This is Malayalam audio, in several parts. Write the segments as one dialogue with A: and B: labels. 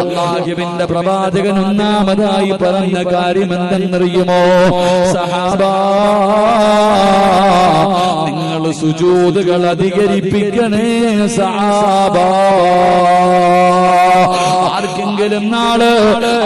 A: അല്ലാഹുവിന്റെ പ്രവാചകൻ ഒന്നാമതായി പറഞ്ഞ കാര്യം എന്തെന്നറിയുമോ? സഹാബാ, നിങ്ങൾ സുജൂദുകൾ അധികരിപ്പിക്കണേ സഹാബാ. ആർക്കെങ്കിലും നാളെ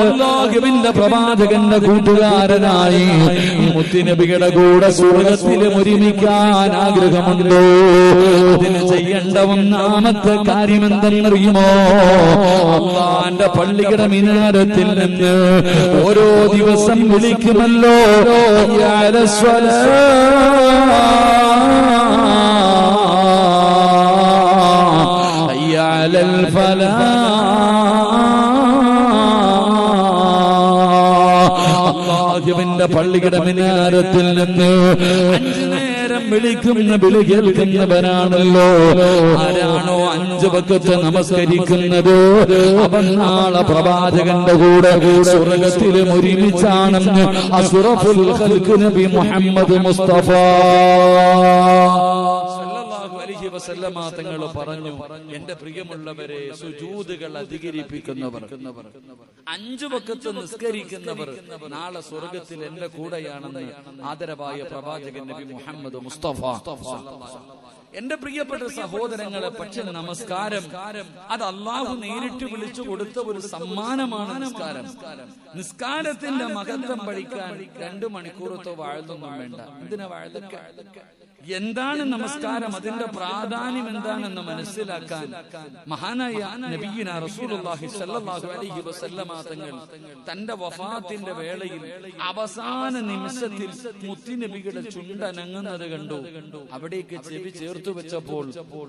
A: അല്ലാഹുവിന്റെ പ്രവാചകന്റെ കൂട്ടുകാരനായി മുത്തുനബിയുടെ കൂടെ സ്വർഗ്ഗത്തിൽ ഒരുമിക്കാൻ ആഗ്രഹമുണ്ടോ? അതിന് ചെയ്യേണ്ട ഒന്നാമത്തെ കാര്യം എന്തെന്നറിയുമോ? അല്ലാഹുവിന്റെ പള്ളിയുടെ മിനാരത്തിൽ നിന്ന് ഓരോ ദിവസം വിളിക്കുമല്ലോ, യാ റസൂലല്ലാഹ്, യാ അലൽ ഫലാഹ്. അല്ലാഹുവിന്റെ പള്ളിയുടെ മിനാരത്തിൽ നിന്ന് 5 നേരം വിളിക്കുന്ന വിളി കേൾക്കുന്നവനാണല്ലോ. ആരാണോ 5 വഖത്ത് നമസ്കരിക്കുന്നത് അവൻ നാളെ പ്രവാചകന്റെ കൂടെ സ്വർഗ്ഗത്തിലും ഒരുമിച്ചാണെന്ന് അഷ്റഫുൽ ഖൽഖ് നബി മുഹമ്മദ് മുസ്തഫ തങ്ങൾ പറഞ്ഞു. എന്റെ പ്രിയമുള്ളവരെ, സുജൂദുകൾ അധികരിപ്പിക്കുന്നവർ, 5 വഖത്ത് നിസ്കരിക്കുന്നവർ നാളെ സ്വർഗ്ഗത്തിൽ എന്റെ കൂടെയാണെന്ന് ആദരവായ പ്രവാചകൻ നബി മുഹമ്മദ് മുസ്തഫ. എന്റെ പ്രിയപ്പെട്ട സഹോദരങ്ങളെ, പക്ഷെ നമസ്കാരം അത് അള്ളാഹു നേരിട്ട് വിളിച്ചു കൊടുത്ത ഒരു സമ്മാനമാണ്. നിസ്കാരത്തിന്റെ മഹത്വം പഠിക്കാൻ 2 മണിക്കൂറത്തോ വാഴത്തൊന്നും വേണ്ട. എന്തിനാ വാഴതൊക്കെ? എന്താണ് നമസ്കാരം, അതിന്റെ പ്രാധാന്യം എന്താണെന്ന് മനസ്സിലാക്കാൻ മഹാനായ നബിയുനാ റസൂലുള്ളാഹി സ്വല്ലല്ലാഹു അലൈഹി വസല്ലമ തങ്ങൾ തന്റെ വഫാത്തിന്റെ വേളയിൽ അവസാന നിമിഷത്തിൽ മുത്തുനബിയുടെ ചുണ്ടനങ്ങുന്നത് കണ്ടു. അവിടേക്ക് ചെവി ചേർത്തു വെച്ചപ്പോൾ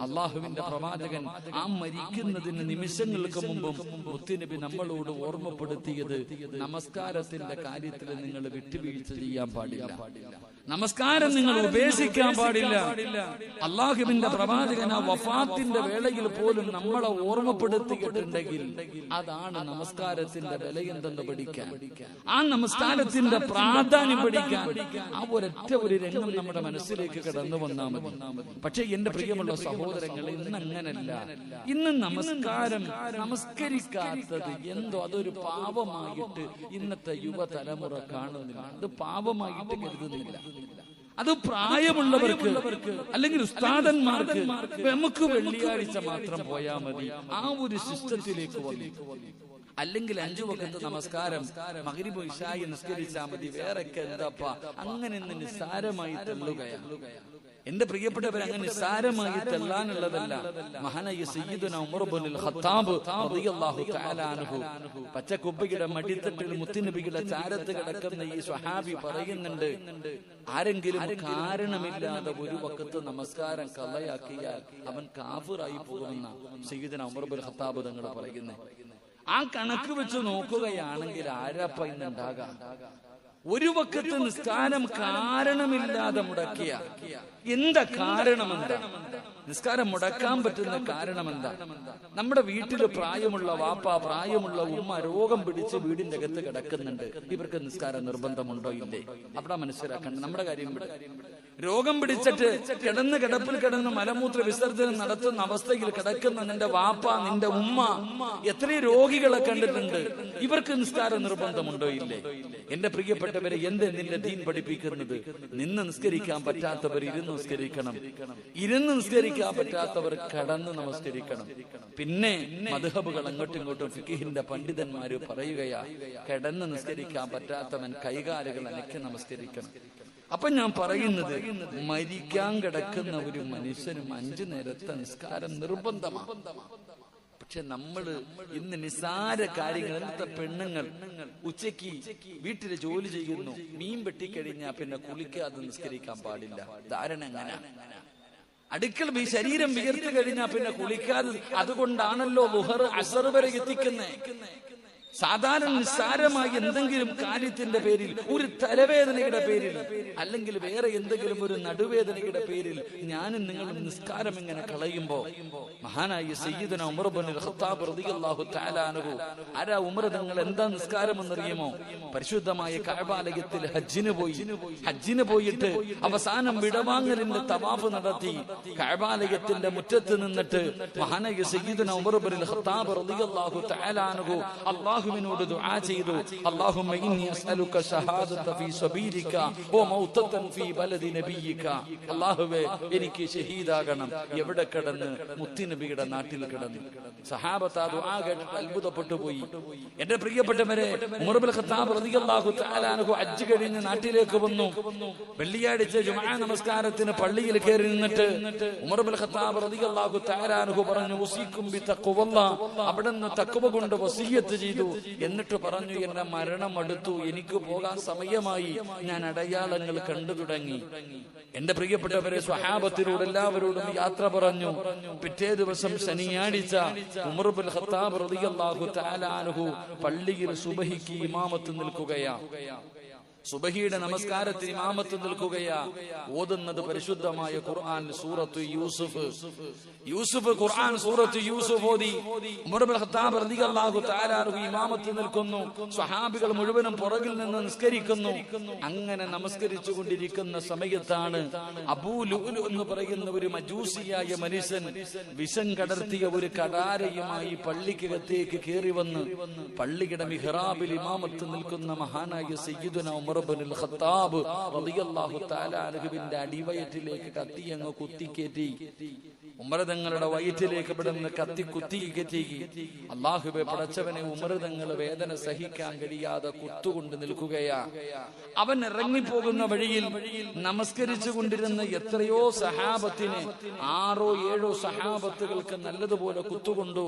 A: അള്ളാഹുവിന്റെ പ്രവാചകൻ ആ മരിക്കുന്നതിന് നിമിഷങ്ങൾക്ക് മുമ്പും മുത്തുനബി നമ്മളോട് ഓർമ്മപ്പെടുത്തിയത്, നമസ്കാരത്തിന്റെ കാര്യത്തിൽ നിങ്ങൾ വിട്ടുവീഴ്ച ചെയ്യാൻ പാടില്ല, നമസ്കാരം നിങ്ങൾ ഉപേക്ഷിക്കാൻ പാടില്ല. അള്ളാഹുവിന്റെ പ്രവാചകൻ ആ വഫാത്തിന്റെ വേളയിൽ പോലും നമ്മളെ ഓർമ്മപ്പെടുത്തിയിട്ടുണ്ടെങ്കിൽ അതാണ് നമസ്കാരത്തിന്റെ വിലയെന്തെന്ന് പഠിക്കാൻ, ആ നമസ്കാരത്തിന്റെ പ്രാധാന്യം പഠിക്കാൻ ആ ഒരൊറ്റ ഒരു രംഗം നമ്മുടെ മനസ്സിലേക്ക് കടന്നു വന്നാൽ മതി. പക്ഷെ എന്റെ പ്രിയമുള്ള സഹോദരങ്ങൾ, ഇന്ന് അങ്ങനല്ല. ഇന്ന് നമസ്കരിക്കാത്തത് എന്തോ അതൊരു പാപമായിട്ട് ഇന്നത്തെ യുവതലമുറ കാണുന്നില്ല. അത് പാപമായിട്ട് കരുതുന്നില്ല. അത് പ്രായമുള്ളവർക്ക് അല്ലെങ്കിൽ ഉസ്താദന്മാർക്ക് നമുക്ക് വെള്ളിയാഴ്ച മാത്രം പോയാൽ മതി, ആ ഒരു സിസ്റ്റത്തിലേക്ക് വന്നു. അല്ലെങ്കിൽ 5 വഖത്ത് നമസ്കാരം മഗ്രിബ് ഇശാഇ നിസ്കരിച്ചാൽ മതി, വേറെയൊക്കെ എന്താപ്പാ, അങ്ങനെ നിസ്സാരമായി തള്ളുകയാണ്. എന്റെ പ്രിയപ്പെട്ടവർ, അങ്ങനെ നിസ്സാരമായി തള്ളാനുള്ളതല്ല. മഹാനായ സയ്യിദുനാ ഉമർ ഇബ്നുൽ ഖത്താബ് റളിയല്ലാഹു തആല അൻഹു പച്ചക്കുബ്ബയുടെ മടിത്തട്ടിൽ മുത്തുനബിയുടെ ചാരത്ത് കിടക്കുന്ന ഈ സ്വഹാബി പറയുന്നുണ്ട്, ആരെങ്കിലും കാരണമില്ലാതെ 1 വഖത്ത് നമസ്കാരം കളയാക്കിയാൽ അവൻ കാഫിറായി പോകുമെന്ന സയ്യിദുനാ ഉമർ ഇബ്നുൽ ഖത്താബ് തങ്ങൾ പറയുന്നത്. ആ കണക്ക് വെച്ച് നോക്കുകയാണെങ്കിൽ ആരാപ്പ ഇന്നുണ്ടാകാം? 1 വഖത്ത് നിസ്കാരം കാരണമില്ലാതെ മുടക്കിയ എന്താ കാരണം? എന്താ നിസ്കാരം മുടക്കാൻ പറ്റുന്ന കാരണം എന്താ? നമ്മുടെ വീട്ടിൽ പ്രായമുള്ള വാപ്പ, പ്രായമുള്ള ഉമ്മ രോഗം പിടിച്ച് വീടിന്റെ അകത്ത് കിടക്കുന്നുണ്ട്. ഇവർക്ക് നിസ്കാരം നിർബന്ധമുണ്ടോ ഇല്ലേ? അവിടെ മനസ്സിലാക്കണ്ട. നമ്മുടെ കാര്യം രോഗം പിടിച്ചിട്ട് കിടപ്പിൽ കിടന്ന് മലമൂത്ര വിസർജനം നടത്തുന്ന അവസ്ഥയിൽ കിടക്കുന്ന നിന്റെ വാപ്പ, നിന്റെ ഉമ്മ, എത്രയോ രോഗികളെ കണ്ടിട്ടുണ്ട്. ഇവർക്ക് നിസ്കാരം നിർബന്ധമുണ്ടോ ഇല്ലേ? എന്റെ പ്രിയപ്പെട്ടവരെ, നിന്റെ ദീൻ പഠിപ്പിക്കുന്നത്, നിന്ന് നിസ്കരിക്കാൻ പറ്റാത്തവർ ഇരുന്ന് നിസ്കരിക്കണം, ഇരുന്ന് നിസ്കരിക്കാൻ പറ്റാത്തവർ കടന്ന് നമസ്കരിക്കണം. പിന്നെ മദ്ഹബുകൾ അങ്ങോട്ടും ഇങ്ങോട്ടും ഫിഖിഹിന്റെ പണ്ഡിതന്മാര് പറയുകയാ, കിടന്ന് നിസ്കരിക്കാൻ പറ്റാത്തവൻ കൈകാലുകൾ അനക്കി നമസ്കരിക്കണം. അപ്പൊ ഞാൻ പറയുന്നത്, മരിക്കാൻ കിടക്കുന്ന ഒരു മനുഷ്യനും 5 നേരത്തെ നിസ്കാരം നിർബന്ധമാണ്. പക്ഷെ നമ്മള് ഇന്ന് നിസ്സാര കാര്യങ്ങൾ, ഇന്നത്തെ പെണ്ണുങ്ങൾ ഉച്ചയ്ക്ക് വീട്ടില് ജോലി ചെയ്യുന്നു, മീൻ വെട്ടിക്കഴിഞ്ഞാൽ പിന്നെ കുളിക്കാതെ നിസ്കരിക്കാൻ പാടില്ല. ധാരണ എങ്ങനെ? അടുക്കൽ ശരീരം വിയർത്ത് കഴിഞ്ഞാൽ പിന്നെ കുളിക്കാതെ, അതുകൊണ്ടാണല്ലോ ളുഹർ അസർ വരെ എത്തിക്കുന്നത്. സാധാരണ നിസ്സാരമായി എന്തെങ്കിലും കാര്യത്തിന്റെ പേരിൽ, ഒരു തലവേദനയുടെ പേരിൽ, അല്ലെങ്കിൽ വേറെ എന്തെങ്കിലും ഒരു നടുവേദനയുടെ പേരിൽ ഞാനും നിങ്ങളും നിസ്കാരം ഇങ്ങനെ കളയുമ്പോ മഹാനായ സയ്യിദുനാ ഉമർ ഇബ്നുൽ ഖത്താബ് റളിയല്ലാഹു തആല അൻഹു, ആരാ ഉമർ തങ്ങൾ എന്താ നിസ്കാരം എന്നറിയുമോ? പരിശുദ്ധമായ കഅബാലയത്തിൽ ഹജ്ജിന് പോയിട്ട് അവസാനം വിടവാങ്ങലിന്റെ തവാഫ് നടത്തി കഅബാലയത്തിന്റെ മുറ്റത്ത് നിന്നിട്ട് മഹാനായ സയ്യിദുനാ ഉമർ ഇബ്നുൽ ഖത്താബ് റളിയല്ലാഹു തആല അൻഹു അല്ലാഹുവിനോട് ദുആ ചെയ്തു, അല്ലാഹുമ്മ ഇന്നി അസ്അലുക ഷഹാദത ഫീ സബീലിക വ മൗതതൻ ഫീ ബലദി നബിയിക. അല്ലാഹുവേ, എനിക്ക് ഷഹീദാകണം. എവിടെ കിടന്ന്? മുത്തുനബിയുടെ നാട്ടിൽ കിടന്ന്. സഹാബത്ത് ആ ദുആ കേട്ടിട്ട് അത്ഭുതപ്പെട്ടു പോയി. എന്റെ പ്രിയപ്പെട്ടവരെ, ഉമർ ഇബ്നുൽ ഖത്താബ് റളിയല്ലാഹു തആല അൻഹു ഹജ്ജ് കഴിഞ്ഞ് നാട്ടിലേക്ക് വന്നു. വെള്ളിയാഴ്ച ജുമുഅ നമസ്കാരത്തിന് പള്ളിയിൽ കയറി നിന്നിട്ട് ഉമർ ഇബ്നുൽ ഖത്താബ് റളിയല്ലാഹു തആല അൻഹു പറഞ്ഞു, ഉസീകും ബിതഖ്വല്ലാഹ്. അവിടുന്ന് തഖ്വ കൊണ്ട് വസിയത്ത് ചെയ്തു. എന്നിട്ട് പറഞ്ഞു, എന്റെ മരണം അടുത്തു, എനിക്ക് പോകാൻ സമയമായി, ഞാൻ അടയാളങ്ങൾ കണ്ടു തുടങ്ങി. എന്റെ പ്രിയപ്പെട്ടവരെ, സ്വഹാബത്തിനോട് എല്ലാവരോടും യാത്ര പറഞ്ഞു. പിറ്റേ ദിവസം ശനിയാഴ്ച ഉമർ ഇബ്നുൽ ഖത്താബ് റളിയല്ലാഹു തആല അൻഹു പള്ളിയിൽ സുബഹിക്ക് ഇമാമത്ത് നിൽക്കുകയാ. സുബഹിയുടെ നമസ്കാരത്തിന് ഇമാമത്ത് നിൽക്കുകയാ. ഓതുന്നത് പരിശുദ്ധമായ ഖുർആൻ സൂറത്തു യൂസുഫ് ഖുർആൻ സൂറത്തു യൂസുഫ് ഓതി ഉമർ ഇബ്നുൽ ഖത്താബ് റളിയല്ലാഹു തആല അൻഹു ഇമാമത്ത് നിൽക്കുന്നു. സ്വഹാബികൾ മുഴുവനും പുറകിൽ നിന്ന് നിസ്കരിക്കുന്നു. അങ്ങനെ നമസ്കരിച്ചു കൊണ്ടിരിക്കുന്ന സമയത്താണ് അബൂ ലുഅ്ലു എന്ന് പറയുന്ന ഒരു മജൂസിയായ മനുഷ്യൻ വിഷം കടർത്തിയ ഒരു കടാരയുമായി പള്ളിക്കകത്തേക്ക് കയറി വന്ന് പള്ളിയുടെ മിഹ്റാബിൽ ഇമാമത്ത് നിൽക്കുന്ന മഹാനായ സയ്യിദുനാ ഉമർ ഇബ്നുൽ ഖത്താബ് റളിയല്ലാഹു തആല അൻഹുവിന്റെ അടിവയറ്റിലേക്ക് കത്തി അങ്ങ് കുത്തിക്കേറ്റി. ഉമർ തങ്ങളുടെ വയറ്റിലേക്ക് ഇവിടുന്ന് കത്തി കുത്തിക്കേറ്റി. അല്ലാഹുവേ, പടച്ചവനെ, ഉമർ തങ്ങൾ വേദന സഹിക്കാൻ കഴിയാതെ കുത്തുകൊണ്ട് നിൽക്കുകയാ. അവൻ ഇറങ്ങിപ്പോകുന്ന വഴിയിൽ നമസ്കരിച്ചു കൊണ്ടിരുന്ന എത്രയോ സഹാബത്തിന്, 6 or 7 സഹാബത്തുകൾക്ക് നല്ലതുപോലെ കുത്തുകൊണ്ടു.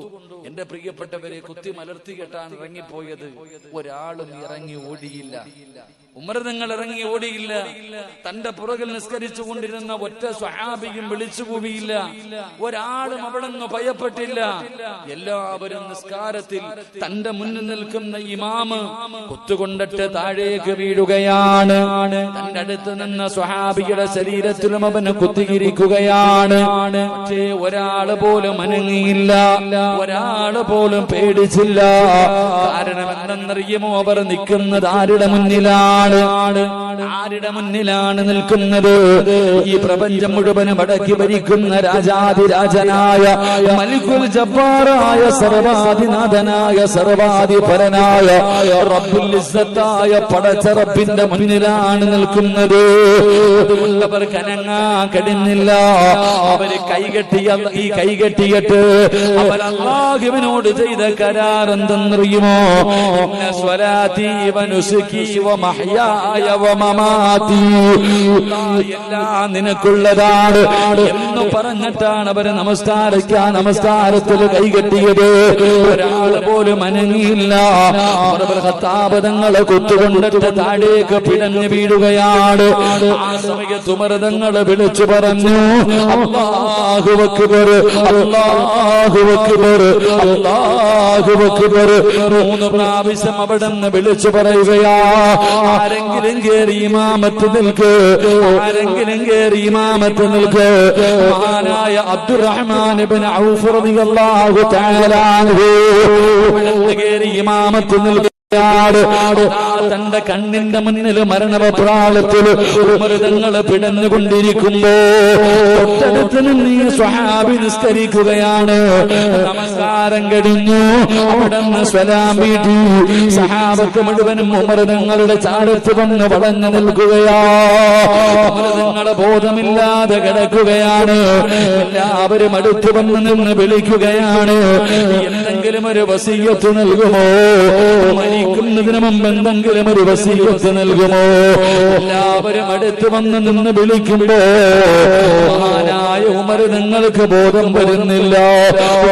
A: എന്റെ പ്രിയപ്പെട്ടവരെ, കുത്തി മലർത്തികെട്ടാൻ ഇറങ്ങിപ്പോയത്. ഒരാളും ഇറങ്ങി ഓടിയില്ല. ഉമർ തങ്ങൾ ഇറങ്ങി ഓടിയില്ല. തന്റെ പുറകിൽ നിസ്കരിച്ചു കൊണ്ടിരുന്ന ഒറ്റ സ്വഹാബിയും വിളിച്ചു കൂവിയില്ല. ഒരാളും അവിടെ നിന്ന് ഭയപ്പെട്ടില്ല. എല്ലാവരും നിസ്കാരത്തിൽ തന്റെ മുന്നിൽ നിൽക്കുന്ന ഇമാമ് കുത്തുകൊണ്ടിട്ട് താഴേക്ക് വീഴുകയാണ്. തന്റെ അടുത്ത് നിന്ന സ്വഹാബിയുടെ ശരീരത്തിലും അവന് കുത്തിയിരിക്കുകയാണ്. പക്ഷേ ഒരാള് പോലും അനങ്ങിയില്ല, ഒരാള് പോലും പേടിച്ചില്ല. കാരണം എന്തെന്നറിയുമോ? അവർ നിൽക്കുന്നത് ആരുടെ മുന്നിലാണ്? ആരുടെ മുന്നിലാണ് നിൽക്കുന്നത്? ഈ പ്രപഞ്ചം മുഴുവനും അടക്കി ഭരിക്കുന്ന രാജാതിരാജനായ മലിക്കുൽ ജബ്ബാറായ സർവാധിനാഥനായ സർവാധിപരനായ റബ്ബുൽ ഇസ്സത്തായ പടച്ച റബ്ബിന്റെ മുന്നിലാണ് നിൽക്കുന്നത്. അതുകൊണ്ട് അവർക്ക് അനങ്ങാൻ കഴിയുന്നില്ല. അവര് കൈകെട്ടിയിട്ട് അവർ അല്ലാഹുവിനോട് ചെയ്ത കരാർ എന്തെന്നറിയുമോ? ഇന്ന സ്വലാത്തി വനുസുകി വമഹ്യായ വമമാതി, എല്ലാം നിനക്കുള്ളതാണ് എന്ന് പറഞ്ഞിട്ടാണ് അവര് നമസ്കാരത്തിൽ കൈകെട്ടിയത്. ഒരാൾ പോലും അനങ്ങിയില്ല. ഖത്താബ് തങ്ങളെ കുത്തുകൊണ്ടിട്ട് താഴേക്ക് പിടഞ്ഞു വീഴുകയാണ്. ആ സമയത്ത് ഉമർ തങ്ങൾ വിളിച്ചു പറഞ്ഞു, അല്ലാഹു അക്ബർ, അല്ലാഹു അക്ബർ, അല്ലാഹു അക്ബർ. 3 പ്രാവശ്യം അവിടെ നിന്ന് വിളിച്ചു പറയുകയാ. ആരെങ്കിലും കേറി ഇമാമത്ത് നിൽക്ക്, ആരെങ്കിലും കേറി ഇമാമത്ത് നിൽക്ക്. മഹാനായ അബ്ദുറഹ്മാൻ ഇബ്നു ഔഫ് റളിയല്ലാഹു തആല അൻഹു കേറി ഇമാമത്ത് നിൽക്ക്. തന്റെ കണ്ണിന്റെ മുന്നിൽ മരണപ്രാളത്തിൽ മൃതങ്ങൾ പിടഞ്ഞുകൊണ്ടിരിക്കുമ്പോ തൊട്ടടുത്ത് നിന്ന് ഈ സ്വഹാബി നിസ്കരിക്കുകയാണ്. നമസ്കാരം കഴിഞ്ഞു. അവിടെ നിന്ന് സ്വലാം വീട്ടി സഹാബത്ത് മുഴുവനും മൃതങ്ങളുടെ ചാടത്ത് വന്ന് വളഞ്ഞു നിൽക്കുകയാ. മൃതങ്ങളെ ബോധമില്ലാതെ കിടക്കുകയാണ്. എല്ലാവരും അടുത്ത് വന്ന് നിന്ന് വിളിക്കുകയാണ്, എന്തെങ്കിലും ഒരു വസിയ്യത്ത് നൽകുമോ? മരിക്കുന്നതിന് മുമ്പ് എന്തെങ്കിലും ഒരു വസിയ്യത്ത് നൽകുമോ? എല്ലാവരും അടുത്ത് വന്ന് നിന്ന് വിളിക്കുമ്പോ മഹാനായ ഉമർ നിങ്ങൾക്ക് ബോധം വരുന്നില്ല.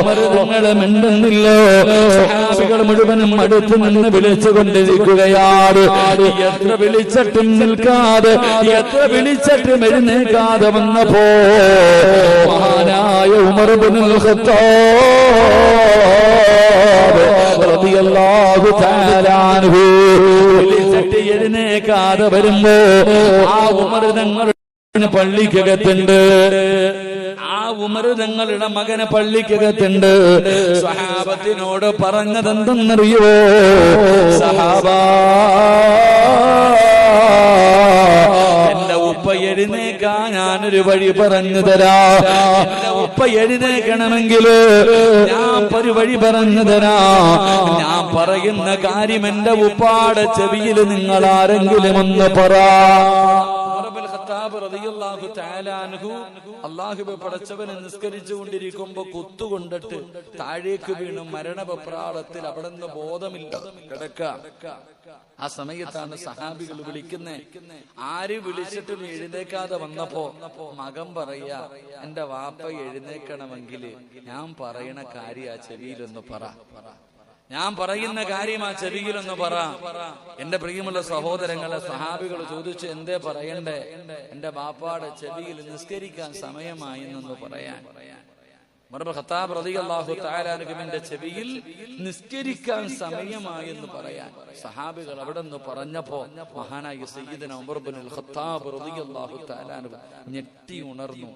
A: ഉമർ നിങ്ങൾ മിണ്ടുന്നില്ല. സഹാബികൾ മുഴുവനും അടുത്ത് നിന്ന് വിളിച്ചുകൊണ്ടിരിക്കുകയാണ്. എത്ര വിളിച്ചിട്ടും നിൽക്കാതെ, എത്ര വിളിച്ചിട്ടും എഴുന്നേക്കാതെ വന്നപ്പോ മഹാനായ ഉമർ ഇബ്നുൽ ഖത്താബ് റളിയല്ലാഹു റളിയല്ലാഹു തആല അൻഹു വിളിച്ചിട്ട് എഴുന്നേക്കാതെ വരുമ്പോ ആ ഉമർ തങ്ങളുടെ പള്ളിക്കകത്തുണ്ട്. ആ ഉമർ തങ്ങളുടെ മകനെ പള്ളിക്കകത്തുണ്ട്. സ്വഹാബത്തിനോട് പറഞ്ഞതെന്തെന്നറിയോ? സഹാബാ, എന്റെ ഉപ്പ എഴുന്നേക്കാൻ ഞാനൊരു വഴി പറഞ്ഞു തരാ. എന്റെ ഉപ്പ എഴുന്നേക്കണമെങ്കിൽ ഞാൻ ഒരു വഴി പറഞ്ഞു തരാ. ഞാൻ പറയുന്ന കാര്യം എന്റെ ഉപ്പാടെ ചെവിയിൽ നിങ്ങൾ ആരെങ്കിലും ഒന്ന് പറ. അല്ലാഹുവേ, പടച്ചവനെ നിസ്കരിച്ചു കൊണ്ടിരിക്കുമ്പോ കുത്തുകൊണ്ടിട്ട് താഴേക്ക് വീണു മരണപ്രാളത്തിൽ അവിടെ നിന്ന് ബോധമില്ല കിടക്ക. ആ സമയത്താണ് സഹാബികൾ വിളിക്കുന്നേ. ആര് വിളിച്ചിട്ടും എഴുന്നേക്കാതെ വന്നപ്പോ മകൻ പറയാ, എന്റെ വാപ്പ എഴുന്നേക്കണമെങ്കിൽ ഞാൻ പറയണ കാര്യം ആ ചെവിയിലൊന്ന് പറ. ഞാൻ പറയുന്ന കാര്യം ആ ചെവിയിലൊന്ന് പറ. എന്റെ പ്രിയമുള്ള സഹോദരങ്ങളെ, സഹാബികൾ ചോദിച്ചു, എന്തേ പറയണ്ടേ? എന്റെ ബാപ്പാടെ ചെവിയിൽ നിസ്കരിക്കാൻ സമയമായി എന്നൊന്ന് പറയാൻ. ഉമർ ഖത്താബ് റളിയല്ലാഹു തആല അൻഹുവിന്റെ ചെവിയിൽ നിസ്കരിക്കാൻ സമയമായി എന്ന് പറയാൻ സഹാബികൾ അവിടെ നിന്ന് പറഞ്ഞപ്പോ മഹാനായ സയ്യിദുനാ ഉമർ ഇബ്നുൽ ഖത്താബ് റളിയല്ലാഹു തആല അൻഹു ഞെട്ടി ഉണർന്നു.